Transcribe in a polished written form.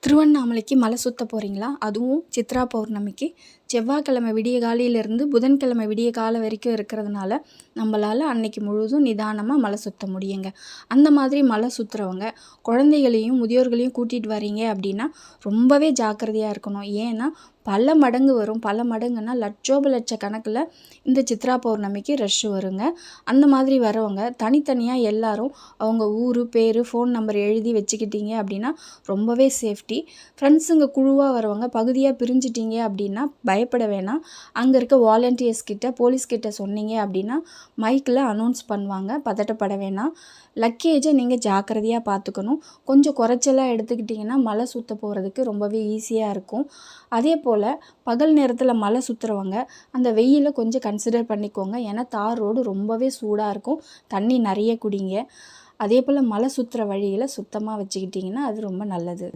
திருவண்ணாமலைக்கு மலை சுத்த போகிறீங்களா? அதுவும் சித்ரா பௌர்ணமிக்கு செவ்வாய்க்கிழமை விடிய காலையிலேருந்து புதன்கிழமை விடிய காலை வரைக்கும் இருக்கிறதுனால நம்மளால் அன்னைக்கு முழுதும் நிதானமாக மலை சுத்த முடியுங்க. அந்த மாதிரி மலை சுற்றுறவங்க குழந்தைகளையும் முதியோர்களையும் கூட்டிகிட்டு வரீங்க அப்படின்னா ரொம்பவே ஜாக்கிரதையாக இருக்கணும். ஏன்னா பல மடங்கு வரும். பல மடங்குன்னா லட்சோப லட்ச கணக்கில் இந்த சித்ரா பௌர்ணமிக்கு ரஷ் வருங்க. அந்த மாதிரி வரவங்க தனித்தனியாக எல்லாரும் அவங்க ஊர் பேர் ஃபோன் நம்பர் எழுதி வச்சுக்கிட்டீங்க அப்படின்னா ரொம்பவே சேஃப்டி. ஃப்ரெண்ட்ஸுங்க குழுவாக வரவங்க பகுதியாக பிரிஞ்சிட்டிங்க அப்படின்னா பயப்பட வேணாம். அங்கே இருக்க வாலண்டியர்ஸ் கிட்ட போலீஸ் கிட்ட சொன்னீங்க அப்படின்னா மைக்கில் அனௌன்ஸ் பண்ணுவாங்க. பதட்டப்பட வேணாம். லக்கேஜை நீங்கள் ஜாக்கிரதையாக பார்த்துக்கணும். கொஞ்சம் குறைச்சலாக எடுத்துக்கிட்டிங்கன்னா மலை சுற்ற போகிறதுக்கு ரொம்பவே ஈஸியாக இருக்கும். அதே போல் பகல் நேரத்தில் மலை சுற்றுறவங்க அந்த வெயிலை கொஞ்சம் கன்சிடர் பண்ணிக்கோங்க. ஏன்னா தார் ரோடு ரொம்பவே சூடாக இருக்கும். தண்ணி நிறைய குடிங்க. அதே போல் மலை சுற்றுற வழியில் சுத்தமாக வச்சுக்கிட்டிங்கன்னா அது ரொம்ப நல்லது.